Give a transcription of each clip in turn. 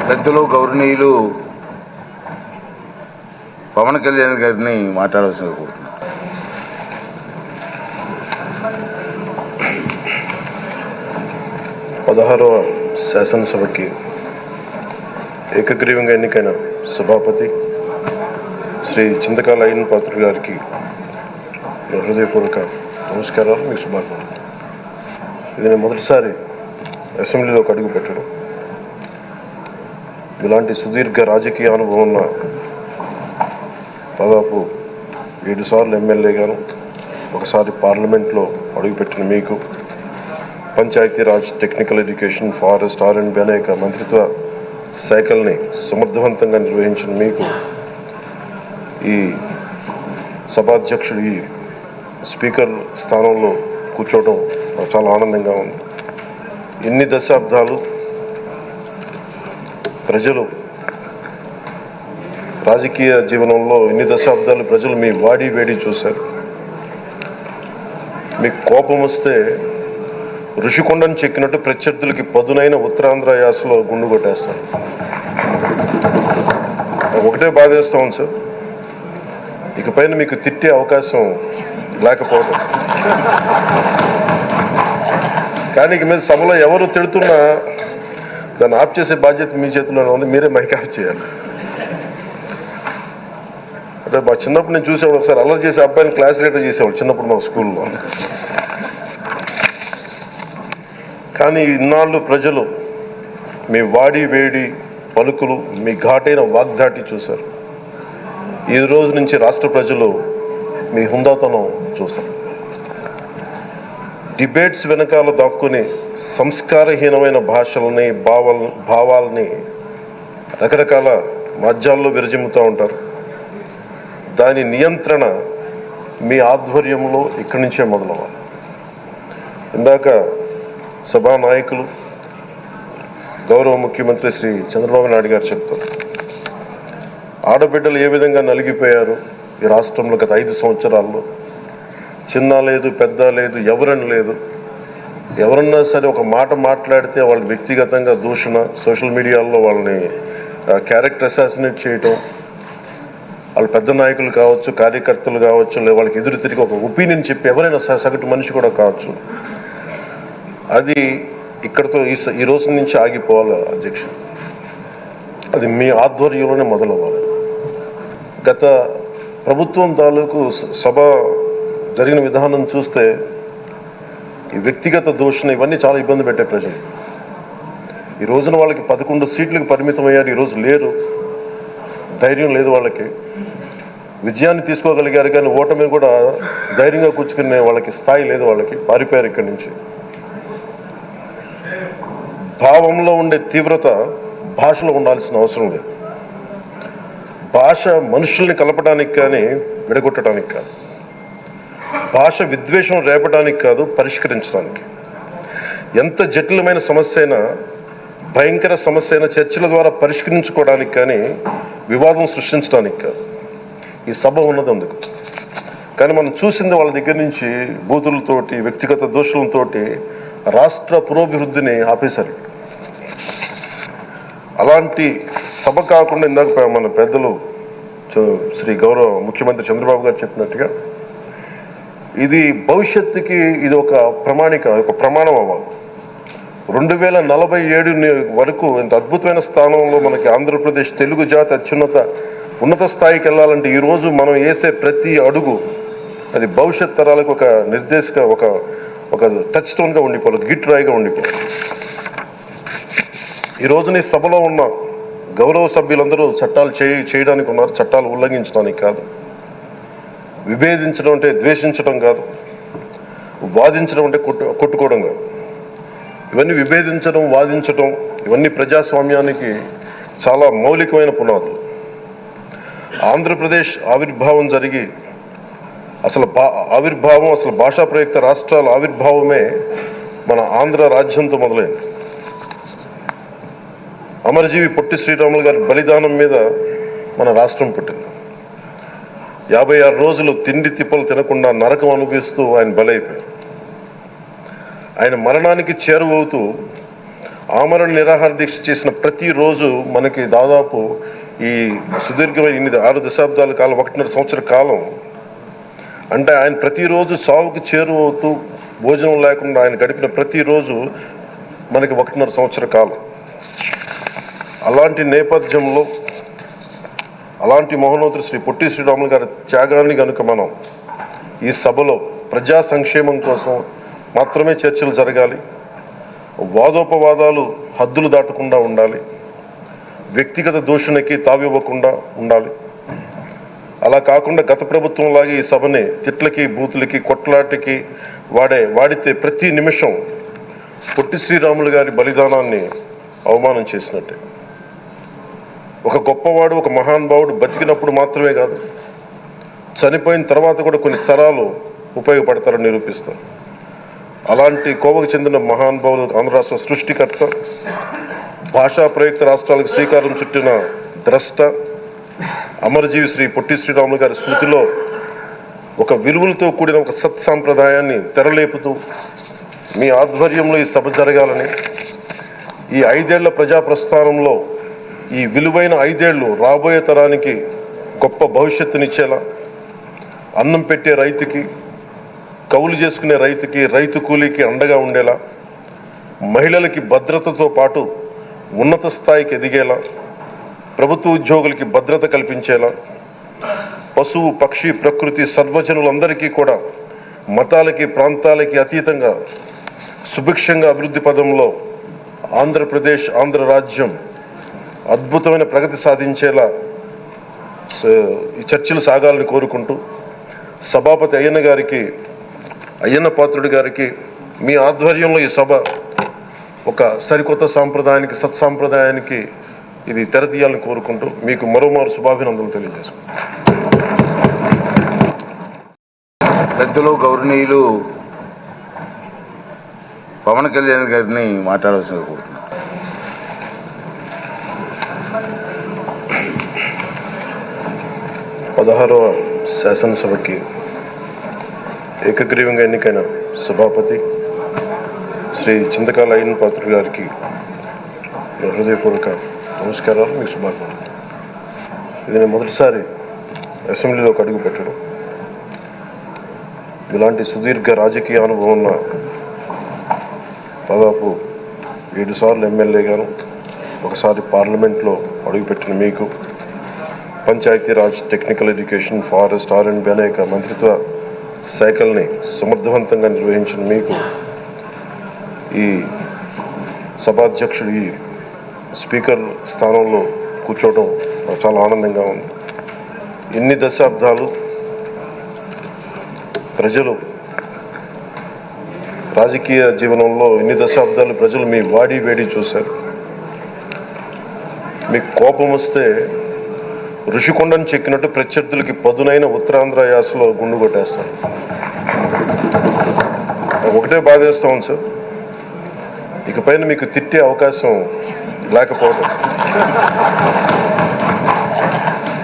పెద్దలు గౌరవనీయులు పవన్ కళ్యాణ్ గారిని మాట్లాడవలసిందిగా కోరుతున్నాను. పదహారవ శాసనసభకి ఏకగ్రీవంగా ఎన్నికైన సభాపతి శ్రీ చింతకాల అయ్యన్ పాత్రుడు గారికి హృదయపూర్వక నమస్కారాలు, మీకు శుభాకాంక్షలు. ఇది నేను మొదటిసారి అసెంబ్లీలోకి అడుగు పెట్టడం. ఇలాంటి సుదీర్ఘ రాజకీయ అనుభవం ఉన్న దాదాపు 7 సార్లు ఎమ్మెల్యేగాను, ఒకసారి పార్లమెంట్లో అడుగుపెట్టిన మీకు, Panchayati Raj, technical education, forest, R&B అనేక మంత్రిత్వ శాఖల్ని సమర్థవంతంగా నిర్వహించిన మీకు ఈ సభాధ్యక్షుడు, ఈ స్పీకర్ స్థానంలో కూర్చోవడం నాకు చాలా ఆనందంగా ఉంది. ఇన్ని దశాబ్దాలు ప్రజలు రాజకీయ జీవనంలో ప్రజలు మీ వాడి వేడి చూశారు. మీకు కోపం వస్తే ఋషికొండను చెక్కినట్టు ప్రత్యర్థులకి పదునైన ఉత్తరాంధ్ర యాసలో గుండు కొట్టేస్తారు. ఒకటే బాధేస్తాం సార్, ఇకపైన మీకు తిట్టే అవకాశం లేకపోవడం. కానీ ఇక మీద సభలో ఎవరు తిడుతున్నా దాన్ని ఆఫ్ చేసే బాధ్యత మీ చేతిలోనే ఉంది. మీరే మైక్ ఆఫ్ చేయాలి. అంటే మా చిన్నప్పుడు నేను చూసేవాడు, ఒకసారి అల్లరి చేసే అబ్బాయిని క్లాస్ లీడర్ చేసేవాడు చిన్నప్పుడు మా స్కూల్లో. కానీ ఇన్నాళ్ళు ప్రజలు మీ వాడి వేడి పలుకులు, మీ ఘాటైన వాగ్దాటి చూశారు. ఈ రోజు నుంచి రాష్ట్ర ప్రజలు మీ హుందాతనం చూస్తారు. డిబేట్స్ వెనకాల దాక్కుని సంస్కారహీనమైన భాషలని, భావాలని రకరకాల మాధ్యాల్లో విరజిమ్ముతూ ఉంటారు. దాని నియంత్రణ మీ ఆధ్వర్యంలో ఇక్కడి నుంచే మొదలవ్వాలి. ఇందాక సభానాయకులు గౌరవ ముఖ్యమంత్రి శ్రీ చంద్రబాబు నాయుడు గారు చెప్తారు, ఆడబిడ్డలు ఏ విధంగా నలిగిపోయారు ఈ రాష్ట్రంలో గత 5 సంవత్సరాల్లో. చిన్న లేదు, పెద్ద లేదు, ఎవరని లేదు. ఎవరన్నా సరే ఒక మాట మాట్లాడితే వాళ్ళని వ్యక్తిగతంగా దూషణ, సోషల్ మీడియాలో వాళ్ళని క్యారెక్టర్ అసాసినేట్ చేయటం, వాళ్ళు పెద్ద నాయకులు కావచ్చు, కార్యకర్తలు కావచ్చు, లేదా వాళ్ళకి ఎదురు తిరిగి ఒక ఒపీనియన్ చెప్పి ఎవరైనా సగటు మనిషి కూడా కావచ్చు, అది ఇక్కడతో ఈ రోజు నుంచి ఆగిపోవాలి అధ్యక్ష. అది మీ ఆధ్వర్యంలోనే మొదలవ్వాలి. గత ప్రభుత్వం తాలూకు సభ జరిగిన విధానం చూస్తే ఈ వ్యక్తిగత దూషణ ఇవన్నీ చాలా ఇబ్బంది పెట్టే ప్రజలు. ఈ రోజున వాళ్ళకి 11 సీట్లకు పరిమితం అయ్యారు, ఈరోజు లేరు, ధైర్యం లేదు వాళ్ళకి. విజయాన్ని తీసుకోగలిగారు కానీ ఓటమిని కూడా ధైర్యంగా కూర్చుకునే వాళ్ళకి స్థాయి లేదు, వాళ్ళకి పారిపోయారు ఇక్కడి నుంచి. భావంలో ఉండే తీవ్రత భాషలో ఉండాల్సిన అవసరం లేదు. భాష మనుషుల్ని కలపడానికి కానీ విడగొట్టడానికి కాదు. భాష విద్వేషం రేపడానికి కాదు, పరిష్కరించడానికి. ఎంత జటిలమైన సమస్య అయినా, భయంకర సమస్య అయినా చర్చల ద్వారా పరిష్కరించుకోవడానికి కానీ వివాదం సృష్టించడానికి కాదు. ఈ సభ ఉన్నది అందుకు. కానీ మనం చూసింది వాళ్ళ దగ్గర నుంచి బూతులతోటి, వ్యక్తిగత దోషులతోటి రాష్ట్ర పురోభివృద్ధిని ఆపేశారు. అలాంటి సభ కాకుండా ఇందాక మన పెద్దలు శ్రీ గౌరవ ముఖ్యమంత్రి చంద్రబాబు గారు చెప్పినట్టుగా ఇది భవిష్యత్తుకి ఇది ఒక ప్రమాణం అవ్వాలి. 2047 వరకు ఇంత అద్భుతమైన స్థానంలో మనకి ఆంధ్రప్రదేశ్ తెలుగు జాతి ఉన్నత స్థాయికి వెళ్ళాలంటే ఈరోజు మనం వేసే ప్రతి అడుగు అది భవిష్యత్ తరాలకు ఒక నిర్దేశక, ఒక టచ్ స్టోన్గా ఉండిపోవాలి, ఒక గిట్ రాయిగా ఉండిపోవాలి. ఈ రోజున ఈ సభలో ఉన్న గౌరవ సభ్యులందరూ చట్టాలు చేయడానికి ఉన్నారు, చట్టాలు ఉల్లంఘించడానికి కాదు. విభేదించడం అంటే ద్వేషించడం కాదు, వాదించడం అంటే కొట్టుకోవడం కాదు. ఇవన్నీ విభేదించడం, వాదించడం ఇవన్నీ ప్రజాస్వామ్యానికి చాలా మౌలికమైన పునాదులు. ఆంధ్రప్రదేశ్ ఆవిర్భావం జరిగి అసలు భాషా ప్రయుక్త రాష్ట్రాల ఆవిర్భావమే మన ఆంధ్ర రాజ్యంతో మొదలైంది. అమరజీవి పొట్టి శ్రీరాములు గారి బలిదానం మీద మన రాష్ట్రం పుట్టింది. 56 రోజులు తిండి తిప్పలు తినకుండా నరకం అనుభవిస్తూ ఆయన బలైపోయారు. ఆయన మరణానికి చేరువవుతూ ఆమరణ నిరాహార దీక్ష చేసిన ప్రతిరోజు మనకి దాదాపు ఈ సుదీర్ఘమైన 6 దశాబ్దాల కాలం 1.5 సంవత్సర కాలం అంటే ఆయన ప్రతిరోజు చావుకి చేరువవుతూ భోజనం లేకుండా ఆయన గడిపిన ప్రతిరోజు మనకి 1.5 సంవత్సర కాలం. అలాంటి నేపథ్యంలో అలాంటి మహోన్నతుడు శ్రీ పొట్టి శ్రీరాములు గారి త్యాగాన్ని కనుక మనం ఈ సభలో ప్రజా సంక్షేమం కోసం మాత్రమే చర్చలు జరగాలి, వాదోపవాదాలు హద్దులు దాటకుండా ఉండాలి, వ్యక్తిగత దూషణకి తావివ్వకుండా ఉండాలి. అలా కాకుండా గత ప్రభుత్వం లాగే ఈ సభని తిట్లకి బూతులకి కొట్లాటికి వాడితే ప్రతి నిమిషం పొట్టి శ్రీరాములు గారి బలిదానాన్ని అవమానం చేసినట్టే. ఒక గొప్పవాడు ఒక మహానుభావుడు బతికినప్పుడు మాత్రమే కాదు, చనిపోయిన తర్వాత కూడా కొన్ని తరాలు ఉపయోగపడతారని నిరూపిస్తారు. అలాంటి కోవకు చెందిన మహానుభావులు ఆంధ్ర రాష్ట్ర సృష్టికర్త, భాషా ప్రయుక్త రాష్ట్రాలకు శ్రీకారం చుట్టిన ద్రష్ట, అమరజీవి శ్రీ పొట్టి శ్రీరాములు గారి స్మృతిలో ఒక విలువలతో కూడిన ఒక సత్సాంప్రదాయాన్ని తెరలేపుతూ మీ ఆధ్వర్యంలో ఈ సభ జరగాలని, ఈ 5 ఏళ్ల ప్రజా ప్రస్థానంలో ఈ విలువైన 5 ఏళ్ళు రాబోయే తరానికి గొప్ప భవిష్యత్తునిచ్చేలా, అన్నం పెట్టే రైతుకి, కౌలు చేసుకునే రైతుకి, రైతు కూలీకి అండగా ఉండేలా, మహిళలకి భద్రతతో పాటు ఉన్నత స్థాయికి ఎదిగేలా, ప్రభుత్వ ఉద్యోగులకి భద్రత కల్పించేలా, పశువు పక్షి ప్రకృతి సర్వజనులందరికీ కూడా మతాలకి ప్రాంతాలకి అతీతంగా సుభిక్షంగా అభివృద్ధి పదంలో ఆంధ్రప్రదేశ్ ఆంధ్ర రాజ్యం అద్భుతమైన ప్రగతి సాధించేలా ఈ చర్చలు సాగాలని కోరుకుంటూ, సభాపతి అయ్యన్న పాత్రుడి గారికి మీ ఆధ్వర్యంలో ఈ సభ ఒక సరికొత్త సాంప్రదాయానికి సత్సాంప్రదాయానికి ఇది తెరతీయాలని కోరుకుంటూ మీకు మరోమారు శుభాభినందనలు తెలియజేసుకుంటాం. పెద్దలు గౌరవనీయులు పవన్ కళ్యాణ్ గారిని మాట్లాడవలసిందిగా కోరుతున్నాను. పదహారవ శాసనసభకి ఏకగ్రీవంగా ఎన్నికైన సభాపతి శ్రీ చింతకాల అయ్యన్న పాత్రుడు గారికి హృదయపూర్వక నమస్కారాలు, మీకు శుభాకాంక్షలు. ఇది నేను మొదటిసారి అసెంబ్లీలోకి అడుగు పెట్టడం. ఇలాంటి సుదీర్ఘ రాజకీయ అనుభవం ఉన్న దాదాపు 7 సార్లు ఎమ్మెల్యేగాను, ఒకసారి పార్లమెంట్లో అడుగుపెట్టిన మీకు, Panchayati Raj, technical education, forest, R&B అనేక మంత్రిత్వ శాఖల్ని సమర్థవంతంగా నిర్వహించిన మీకు ఈ సభాధ్యక్షుడు ఈ స్పీకర్ స్థానంలో కూర్చోవడం నాకు చాలా ఆనందంగా ఉంది. ఇన్ని దశాబ్దాలు ప్రజలు రాజకీయ జీవనంలో ప్రజలు మీ వాడి వేడి చూశారు. మీకు కోపం వస్తే ఋషికొండను చెక్కినట్టు ప్రత్యర్థులకి పదునైన ఉత్తరాంధ్ర యాసలో గుండు కొట్టేస్తారు. ఒకటే బాధేస్తాం సార్, ఇకపైన మీకు తిట్టే అవకాశం లేకపోవడం.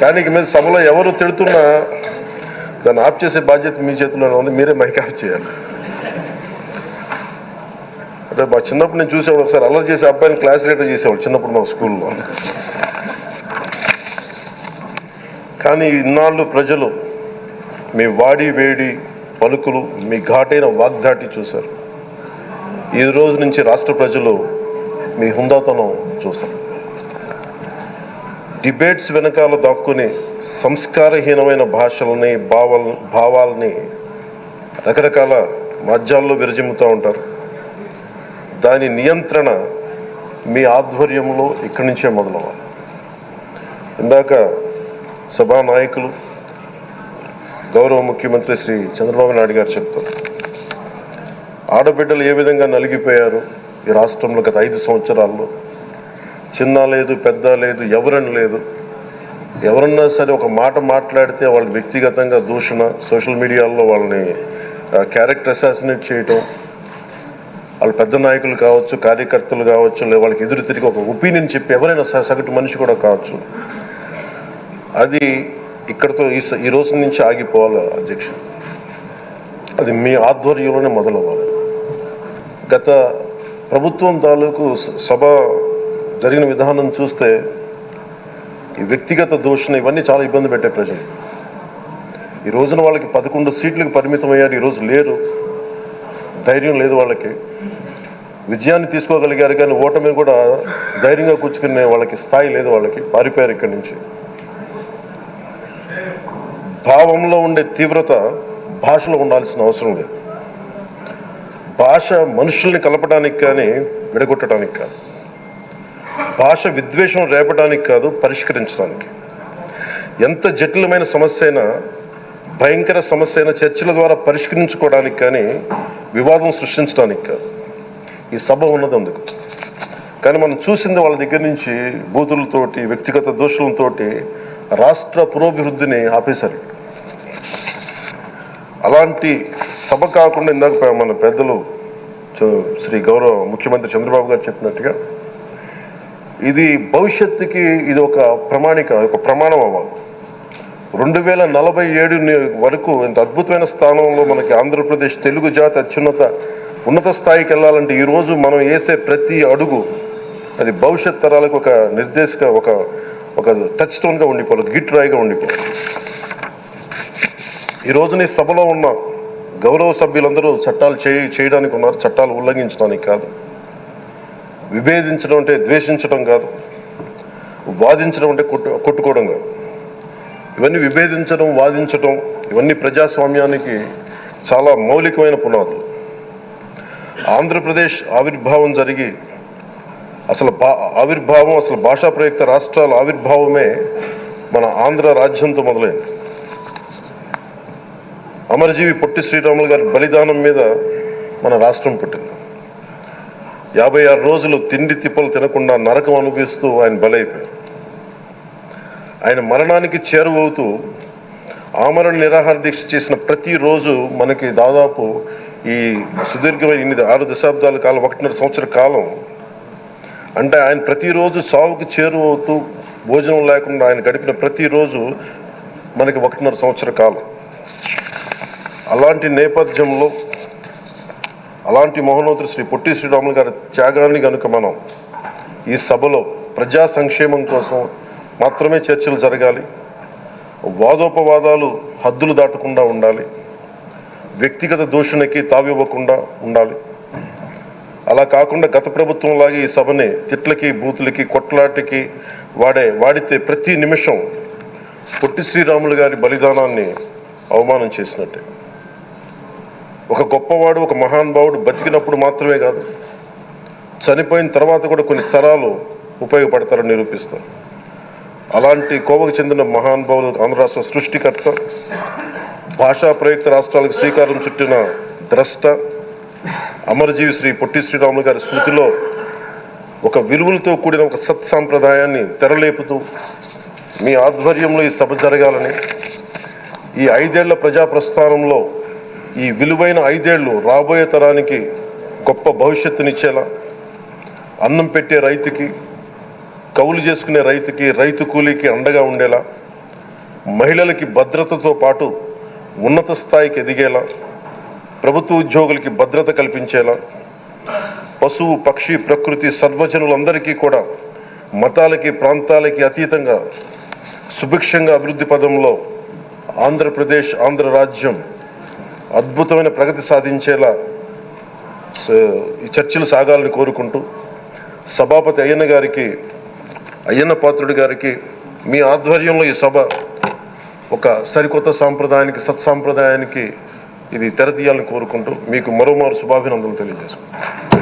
కానీ ఇక మీద సభలో ఎవరు తిడుతున్నా దాన్ని ఆఫ్ చేసే బాధ్యత మీ చేతిలోనే ఉంది, మీరే మైక్ ఆఫ్ చేయాలి. అంటే మా చిన్నప్పుడు నేను చూసేవాడు, ఒకసారి అల్లరి చేసే అబ్బాయిని క్లాస్ లీడర్ చేసేవాడు చిన్నప్పుడు మా స్కూల్లో. కానీ ఇన్నాళ్ళు ప్రజలు మీ వాడి వేడి పలుకులు, మీ ఘాటైన వాగ్దాటి చూశారు. ఈ రోజు నుంచి రాష్ట్ర ప్రజలు మీ హుందాతనం చూస్తారు. డిబేట్స్ వెనకాల దాక్కుని సంస్కారహీనమైన భాషలని భావాలని రకరకాల మాధ్యాల్లో విరజిమ్ముతూ ఉంటారు. దాని నియంత్రణ మీ ఆధ్వర్యంలో ఇక్కడి నుంచే మొదలవ్వాలి. ఇందాక సభా నాయకులు గౌరవ ముఖ్యమంత్రి శ్రీ చంద్రబాబు నాయుడు గారు చెప్తారు, ఆడబిడ్డలు ఏ విధంగా నలిగిపోయారు ఈ రాష్ట్రంలో గత 5 సంవత్సరాల్లో. చిన్న లేదు పెద్ద లేదు ఎవరని లేదు, ఎవరన్నా సరే ఒక మాట మాట్లాడితే వాళ్ళు వ్యక్తిగతంగా దూషణ, సోషల్ మీడియాలో వాళ్ళని క్యారెక్టర్ అసాసినేట్ చేయటం, వాళ్ళు పెద్ద నాయకులు కావచ్చు, కార్యకర్తలు కావచ్చు, లేదా వాళ్ళకి ఎదురు తిరిగి ఒక ఒపీనియన్ చెప్పి ఎవరైనా సగటు మనిషి కూడా కావచ్చు, అది ఇక్కడతో ఈ రోజు నుంచి ఆగిపోవాలి అధ్యక్ష. అది మీ ఆధ్వర్యంలోనే మొదలవ్వాలి. గత ప్రభుత్వం తాలూకు సభ జరిగిన విధానం చూస్తే ఈ వ్యక్తిగత దూషణ ఇవన్నీ చాలా ఇబ్బంది పెట్టే ప్రజలు. ఈ రోజున వాళ్ళకి 11 సీట్లకు పరిమితం అయ్యారు, ఈరోజు లేరు, ధైర్యం లేదు వాళ్ళకి. విజయాన్ని తీసుకోగలిగారు కానీ ఓటమిని కూడా ధైర్యంగా కూర్చుకునే వాళ్ళకి స్థాయి లేదు, వాళ్ళకి పారిపోయారు ఇక్కడి నుంచి. భావంలో ఉండే తీవ్రత భాషలో ఉండాల్సిన అవసరం లేదు. భాష మనుషుల్ని కలపడానికి కానీ విడగొట్టడానికి కాదు, భాష విద్వేషం రేపడానికి కాదు, పరిష్కరించడానికి. ఎంత జటిలమైన సమస్య అయినా, భయంకర సమస్య అయినా చర్చల ద్వారా పరిష్కరించుకోవడానికి కానీ వివాదం సృష్టించడానికి కాదు. ఈ సభ ఉన్నది అందుకు. కానీ మనం చూసింది వాళ్ళ దగ్గర నుంచి బూతులతోటి, వ్యక్తిగత దోషులతోటి రాష్ట్ర పురోభివృద్ధిని ఆపేశారు. అలాంటి సభ కాకుండా ఇందాక మన పెద్దలు శ్రీ గౌరవ ముఖ్యమంత్రి చంద్రబాబు గారు చెప్పినట్టుగా ఇది భవిష్యత్తుకి ఇది ఒక ప్రమాణం అవ్వాలి. 2047 వరకు ఇంత అద్భుతమైన స్థానంలో మనకి ఆంధ్రప్రదేశ్ తెలుగు జాతి ఉన్నత స్థాయికి వెళ్ళాలంటే ఈరోజు మనం వేసే ప్రతి అడుగు అది భవిష్యత్ తరాలకు ఒక నిర్దేశక ఒక టచ్ స్టోన్గా ఉండిపోవాలి, ఒక గిట్ రాయిగా ఉండిపోవాలి. ఈ రోజున ఈ సభలో ఉన్న గౌరవ సభ్యులందరూ చట్టాలు చేయడానికి ఉన్నారు, చట్టాలు ఉల్లంఘించడానికి కాదు. విభేదించడం అంటే ద్వేషించడం కాదు, వాదించడం అంటే కొట్టుకోవడం కాదు. ఇవన్నీ విభేదించడం, వాదించడం ఇవన్నీ ప్రజాస్వామ్యానికి చాలా మౌలికమైన పునాదులు. ఆంధ్రప్రదేశ్ ఆవిర్భావం జరిగి అసలు భాషా ప్రయుక్త రాష్ట్రాల ఆవిర్భావమే మన ఆంధ్ర రాజ్యంతో మొదలైంది. అమరజీవి పొట్టి శ్రీరాములు గారి బలిదానం మీద మన రాష్ట్రం పుట్టింది. 56 రోజులు తిండి తిప్పలు తినకుండా నరకం అనుభవిస్తూ ఆయన బలైపోయారు. ఆయన మరణానికి చేరువవుతూ ఆమరణ నిరాహార దీక్ష చేసిన ప్రతిరోజు మనకి దాదాపు ఈ సుదీర్ఘమైన 6 దశాబ్దాల కాలం, 1.5 సంవత్సర కాలం అంటే ఆయన ప్రతిరోజు చావుకి చేరువవుతూ భోజనం లేకుండా ఆయన గడిపిన ప్రతిరోజు మనకి 1.5 సంవత్సర కాలం. అలాంటి నేపథ్యంలో అలాంటి మహోన్నతుడు శ్రీ పొట్టి శ్రీరాములు గారి త్యాగాన్ని కనుక మనం ఈ సభలో ప్రజా సంక్షేమం కోసం మాత్రమే చర్చలు జరగాలి, వాదోపవాదాలు హద్దులు దాటకుండా ఉండాలి, వ్యక్తిగత దూషణకి తావివ్వకుండా ఉండాలి. అలా కాకుండా గత ప్రభుత్వం లాగే ఈ సభని తిట్లకి, బూతులకి, కొట్లాటికి వాడితే ప్రతి నిమిషం పొట్టి శ్రీరాములు గారి బలిదానాన్ని అవమానం చేసినట్టే. ఒక గొప్పవాడు, ఒక మహానుభావుడు బతికినప్పుడు మాత్రమే కాదు, చనిపోయిన తర్వాత కూడా కొన్ని తరాలు ఉపయోగపడతారని నిరూపిస్తారు. అలాంటి కోవకు చెందిన మహానుభావులు ఆంధ్ర రాష్ట్ర సృష్టికర్త, భాషా ప్రయుక్త రాష్ట్రాలకు శ్రీకారం చుట్టిన ద్రష్ట అమరజీవి శ్రీ పొట్టి శ్రీరాములు గారి స్మృతిలో ఒక విలువలతో కూడిన ఒక సత్సాంప్రదాయాన్ని తెరలేపుతూ మీ ఆధ్వర్యంలో ఈ సభ జరగాలని, ఈ 5 ఏళ్ల ప్రజా ప్రస్థానంలో ఈ విలువైన 5 ఏళ్ళు రాబోయే తరానికి గొప్ప భవిష్యత్తునిచ్చేలా, అన్నం పెట్టే రైతుకి, కౌలు చేసుకునే రైతుకి, రైతు కూలీకి అండగా ఉండేలా, మహిళలకి భద్రతతో పాటు ఉన్నత స్థాయికి ఎదిగేలా, ప్రభుత్వ ఉద్యోగులకి భద్రత కల్పించేలా, పశువు, పక్షి, ప్రకృతి, సర్వజనులందరికీ కూడా మతాలకి, ప్రాంతాలకి అతీతంగా సుభిక్షంగా అభివృద్ధి పదంలో ఆంధ్రప్రదేశ్, ఆంధ్ర రాజ్యం అద్భుతమైన ప్రగతి సాధించేలా ఈ చర్చలు సాగాలని కోరుకుంటూ, సభాపతి అయ్యన్న పాత్రుడి గారికి మీ ఆధ్వర్యంలో ఈ సభ ఒక సరికొత్త సాంప్రదాయానికి, సత్సాంప్రదాయానికి ఇది తెరతీయాలని కోరుకుంటూ మీకు మరోమారు శుభాభినందనలు తెలియజేసుకుంటాను.